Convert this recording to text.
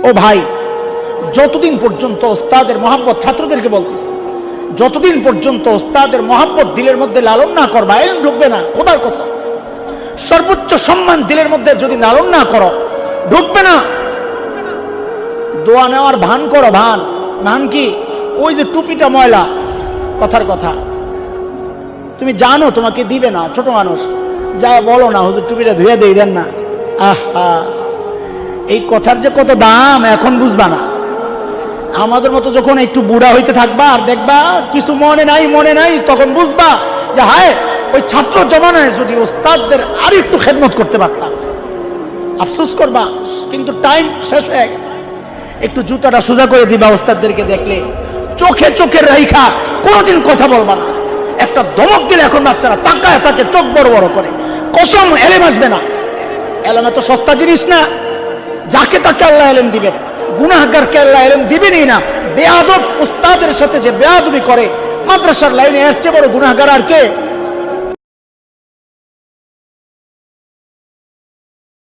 ও ভাই, যতদিন পর্যন্ত ওস্তাদের মহাব্বত, ছাত্রদেরকে বলতেছে, যতদিন পর্যন্ত ওস্তাদের মহাব্বত দিলের মধ্যে লালন না করবা, ইলম ঢুকবে না। খোদার কসম, সর্বোচ্চ সম্মান দিলের মধ্যে যদি লালন না করো, ঢুকবে না। দোয়া নেওয়ার ভান করো, ভান কি? ওই যে টুপিটা ময়লা, কথার কথা, তুমি জানো তোমাকে দিবে না, ছোট মানুষ, যা বলো না হুজুর টুপিটা ধুয়ে দিয়ে দেন না। আহা, এই কথার যে কত দাম এখন বুঝবা না। আমাদের মতো যখন একটু বুড়া হইতে থাকবা আর দেখবা কিছু মনে নাই, তখন বুঝবা যে হায়, ওই ছাত্র জমানায় যদি ওস্তাদদের আর একটু খেদমত করতে পারতাম। আফসোস করবা, কিন্তু টাইম শেষ হয়ে গেছে। একটু জুতাটা সোজা করে দিবা ওস্তাদদেরকে দেখলে, চোখে চোখে রাইখা কোনোদিন কথা বলবা না। একটা ধমক দিলে এখন বাচ্চারা তাকায় তাকে চোখ বড় বড় করে, কসম এলেম আসবে না। এলেম এত সস্তা জিনিস না, যাকে তাকে আল্লাহ এলেম দিবেন, গুনাহগারকে আল্লাহ এলেম দিবেনই না। বেয়াদব উস্তাদের সাথে যে বেয়াদবি করে মাদ্রাসার লাইনে, এর চেয়ে বড় গুনাহগার আর কে?